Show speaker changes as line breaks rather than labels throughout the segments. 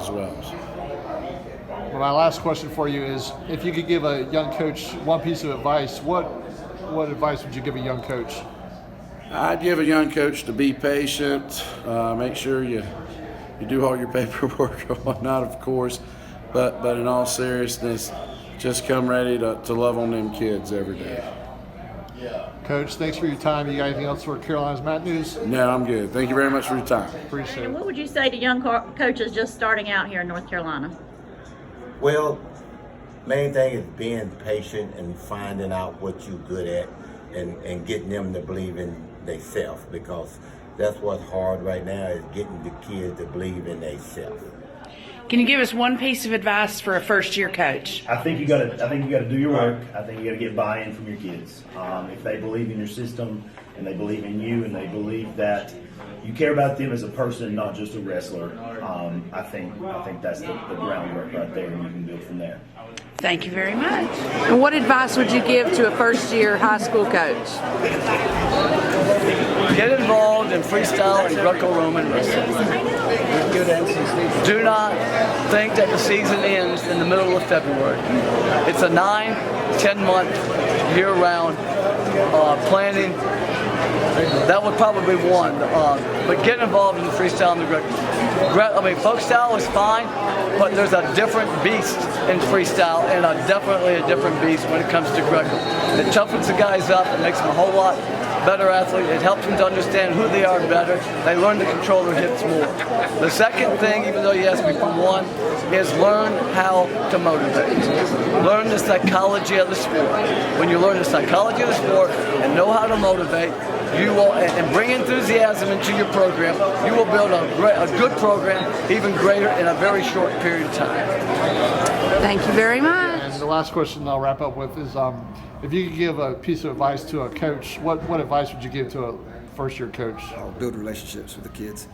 as well.
Well, my last question for you is, if you could give a young coach one piece of advice, what advice would you give a young coach?
I'd give a young coach to be patient, make sure you do all your paperwork and whatnot, of course, but in all seriousness, just come ready to love on them kids every day.
Coach, thanks for your time. You got anything else for Carolina's Mat News?
No, I'm good. Thank you very much for your time.
Appreciate it.
And what would you say to young coaches just starting out here in North Carolina?
Well, main thing is being patient and finding out what you're good at and getting them to believe in themselves, because that's what's hard right now, is getting the kids to believe in themselves.
Can you give us one piece of advice for a first-year coach?
I think you got to do your work. I think you got to get buy-in from your kids. If they believe in your system and they believe in you and they believe that you care about them as a person, not just a wrestler, I think that's the groundwork right there, and you can build from there.
Thank you very much. And what advice would you give to a first-year high school coach?
Get involved in freestyle and Greco-Roman wrestling. Do not think that the season ends in the middle of February. It's a 9-10 month year-round planning. That would probably be one. But get involved in the freestyle and the Greco. I mean, folk style is fine, but there's a different beast in freestyle, and definitely a different beast when it comes to Greco. It toughens the guys up. It makes them a whole lot better athlete. It helps them to understand who they are better. They learn to control their hips more. The second thing, even though you asked me for one, is learn how to motivate. Learn the psychology of the sport. When you learn the psychology of the sport and know how to motivate, you will, and bring enthusiasm into your program, you will build a good program, even greater in a very short period of time.
Thank you very much.
And the last question I'll wrap up with is, if you could give a piece of advice to a coach, what advice would you give to a first-year coach?
Build relationships with the kids.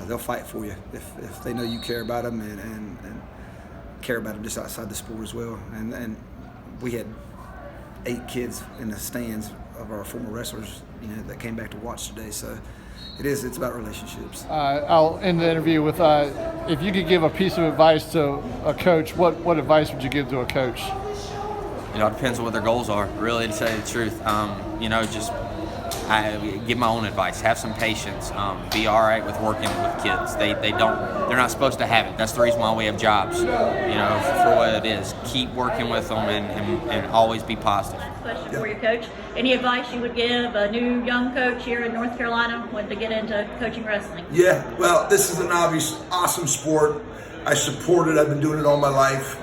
They'll fight for you if they know you care about them and care about them just outside the sport as well. And we had 8 kids in the stands of our former wrestlers, that came back to watch today. So it's about relationships.
I'll end the interview with, if you could give a piece of advice to a coach, what advice would you give to a coach?
It depends on what their goals are, really, to tell you the truth. I give my own advice. Have some patience. Be all right with working with kids. They're not supposed to have it. That's the reason why we have jobs, for what it is. Keep working with them and always be positive.
Question for you, Coach. Any advice you would give a new young coach here in North Carolina when they get into coaching wrestling?
Yeah, well, this is an awesome sport. I support it. I've been doing it all my life,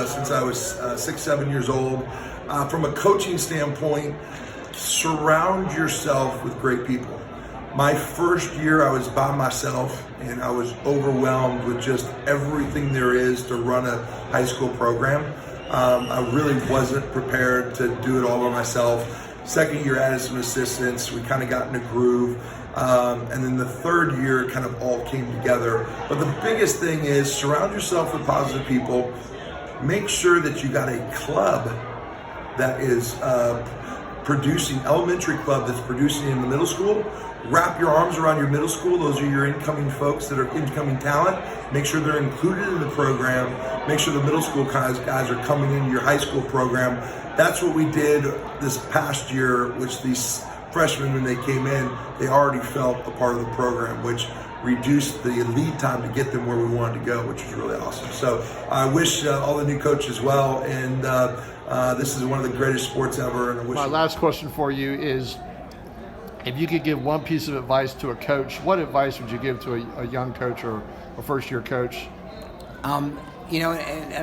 since I was 6-7 years old. From a coaching standpoint, surround yourself with great people. My first year I was by myself and I was overwhelmed with just everything there is to run a high school program. I really wasn't prepared to do it all by myself. Second year I added some assistants. We kind of got in a groove. And then the third year it kind of all came together. But the biggest thing is surround yourself with positive people. Make sure that you got a club that is producing, elementary club that's producing in the middle school. Wrap your arms around your middle school. Those are your incoming folks that are incoming talent. Make sure they're included in the program. Make sure the middle school guys are coming into your high school program. That's what we did this past year, which these freshmen, when they came in, they already felt a part of the program, which reduced the lead time to get them where we wanted to go, which is really awesome. So I wish all the new coaches well, and this is one of the greatest sports ever. And I wish.
My last question for you is, if you could give one piece of advice to a coach, what advice would you give to a young coach or a first-year coach?
And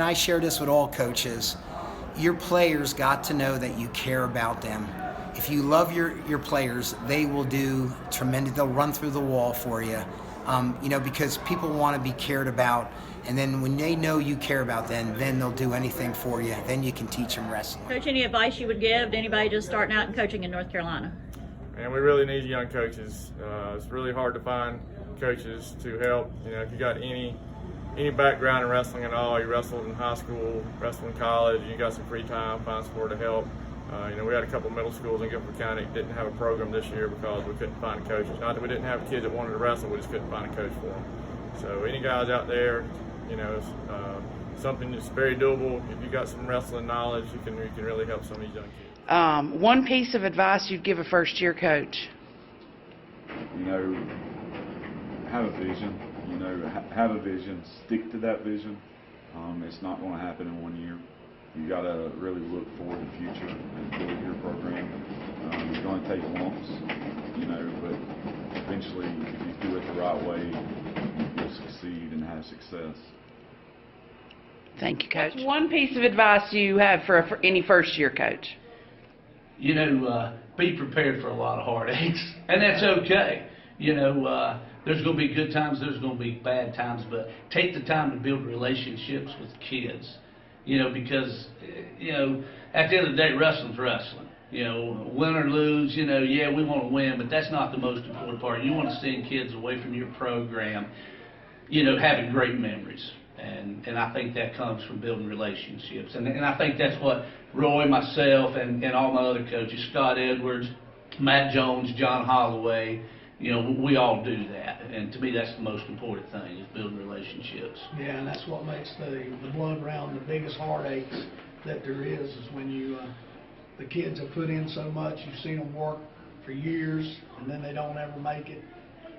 I share this with all coaches. Your players got to know that you care about them. If you love your players, they will do tremendous. They'll run through the wall for you, because people want to be cared about. And then when they know you care about them, then they'll do anything for you. Then you can teach them wrestling.
Coach, any advice you would give to anybody just starting out in coaching in North Carolina?
And we really need young coaches. It's really hard to find coaches to help. If you got any background in wrestling at all, you wrestled in high school, wrestled in college, you got some free time, find somewhere to help. We had a couple middle schools in Guilford County that didn't have a program this year because we couldn't find coaches. Not that we didn't have kids that wanted to wrestle, we just couldn't find a coach for them. So any guys out there, you know, it's something that's very doable. If you got some wrestling knowledge, you can really help some of these young kids.
One piece of advice you'd give a first-year coach.
You know, have a vision. You know, have a vision. Stick to that vision. It's not going to happen in 1 year. You got to really look forward to the future and build your program. It's going to take lumps, you know, but eventually, if you do it the right way, you'll succeed and have success.
Thank you, Coach. One piece of advice you have for any first-year coach.
You know, be prepared for a lot of heartaches, and that's okay. You know, there's going to be good times, there's going to be bad times, but take the time to build relationships with kids. You know, because, you know, at the end of the day, wrestling's wrestling. You know, win or lose, you know, yeah, we want to win, but that's not the most important part. You want to send kids away from your program, you know, having great memories. And I think that comes from building relationships. And I think that's what Roy, myself, and all my other coaches, Scott Edwards, Matt Jones, John Holloway, you know, we all do that. And to me, that's the most important thing, is building relationships.
Yeah, and that's what makes the blood round the biggest heartaches that there is when you, the kids have put in so much, you've seen them work for years, and then they don't ever make it.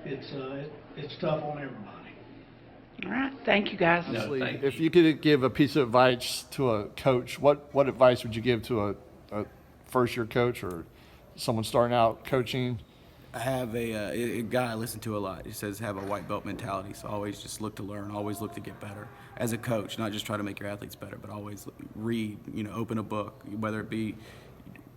It's tough on everybody.
All right, thank you, guys.
No, if you could give a piece of advice to a coach, what advice would you give to a first-year coach or someone starting out coaching?
I have a guy I listen to a lot. He says have a white belt mentality, so always just look to learn, always look to get better. As a coach, not just try to make your athletes better, but always read, you know, open a book, whether it be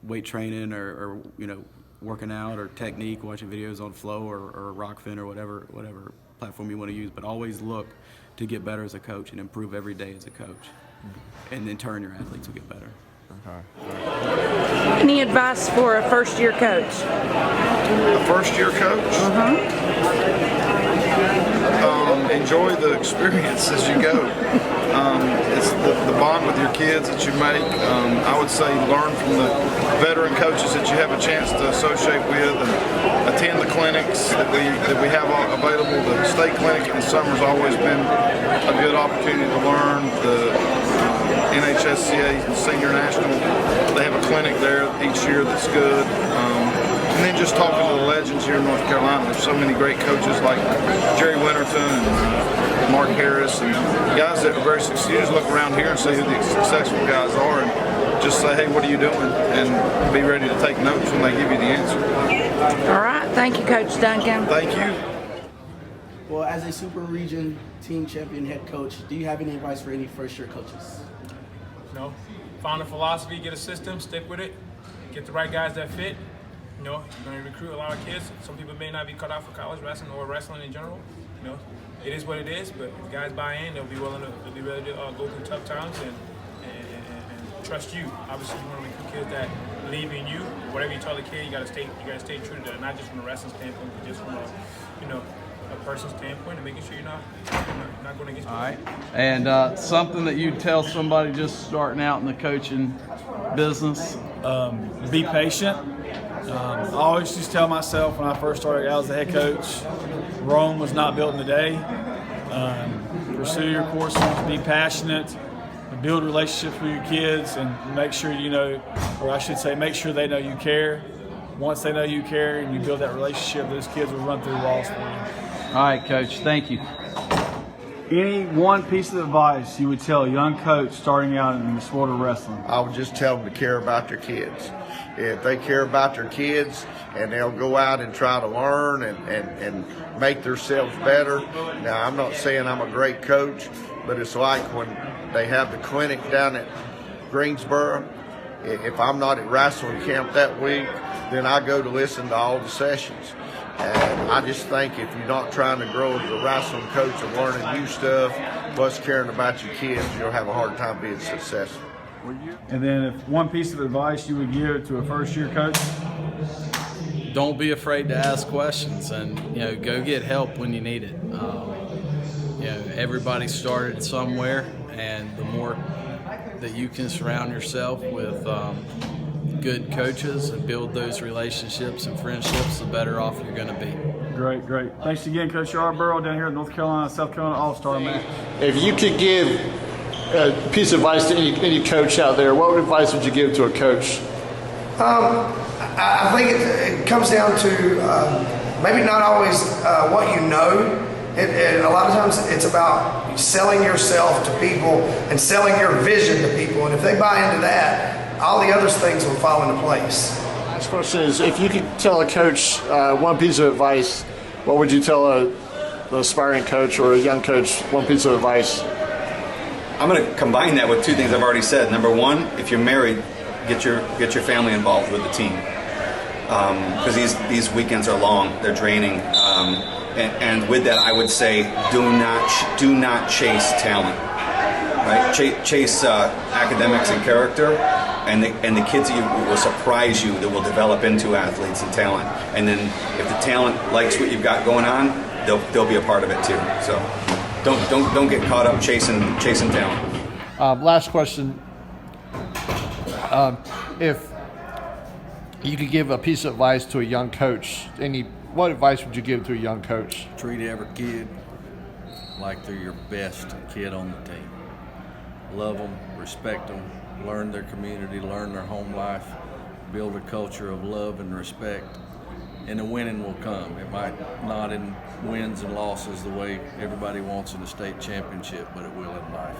weight training or you know, working out or technique, watching videos on Flow or Rockfin or whatever platform you want to use, but always look to get better as a coach and improve every day as a coach. And in turn, your athletes will get better.
Okay.
Any advice for a first-year coach?
A first-year coach? Enjoy the experience as you go. It's the bond with your kids that you make. I would say learn from the veteran coaches that you have a chance to associate with, and attend the clinics that we have available. The state clinic in the summer's always been a good opportunity to learn. The NHSCA Senior National, they have a clinic there each year that's good. And then just talking to the legends here in North Carolina. There's so many great coaches like Jerry Winterton and Mark Harris, and guys that are very successful. You just look around here and see who the successful guys are, and just say, hey, what are you doing? And be ready to take notes when they give you the answer.
All right, thank you, Coach Duncan.
Thank you.
Well, as a Super Region team champion head coach, do you have any advice for any first-year coaches?
No. Find a philosophy, get a system, stick with it, get the right guys that fit. You know, you're going to recruit a lot of kids. Some people may not be cut out for college wrestling or wrestling in general. You know, it is what it is, but if guys buy in, they'll be ready to go through tough times and trust you. Obviously, you want to recruit kids that believe in you. Whatever you tell the kid, you got to stay true to that, not just from a wrestling standpoint, but just from a person's standpoint, and making sure you're not going against.
All right, and something that you'd tell somebody just starting out in the coaching business.
Be patient. I always used to tell myself when I first started out as a head coach, Rome was not built in a day. Pursue your courses, be passionate, build relationships with your kids, and make sure you know, or I should say, make sure they know you care. Once they know you care and you build that relationship, those kids will run through walls for you.
All right, Coach, thank you.
Any one piece of advice you would tell a young coach starting out in the sport of wrestling?
I would just tell them to care about their kids. If they care about their kids and they'll go out and try to learn and make themselves better. Now, I'm not saying I'm a great coach, but it's like when they have the clinic down at Greensboro. If I'm not at wrestling camp that week, then I go to listen to all the sessions. And I just think if you're not trying to grow as a wrestling coach and learning new stuff, plus caring about your kids, you'll have a hard time being successful.
And then if one piece of advice you would give to a first-year coach?
Don't be afraid to ask questions, and go get help when you need it. Everybody started somewhere, and the more that you can surround yourself with good coaches and build those relationships and friendships, the better off you're going to be.
Great, great. Thanks again, Coach Yarborough, down here at North Carolina, South Carolina All-Star match.
If you could give a piece of advice to any coach out there, what advice would you give to a coach?
I think it comes down to maybe not always what you know. A lot of times it's about selling yourself to people and selling your vision to people. And if they buy into that, all the other things will fall into place.
Last question is, if you could tell a coach one piece of advice, what would you tell an aspiring coach or a young coach, one piece of advice?
I'm going to combine that with two things I've already said. Number one, if you're married, get your family involved with the team, because these weekends are long, they're draining, and with that I would say do not chase talent, right? Chase academics and character, and the kids that will surprise you, that will develop into athletes and talent. And then if the talent likes what you've got going on, they'll be a part of it too. So don't get caught up chasing talent.
Last question. If you could give a piece of advice to a young coach, what advice would you give to a young coach?
Treat every kid like they're your best kid on the team. Love them, respect them, learn their community, learn their home life, build a culture of love and respect, and the winning will come. It might not in wins and losses the way everybody wants in a state championship, but it will in life.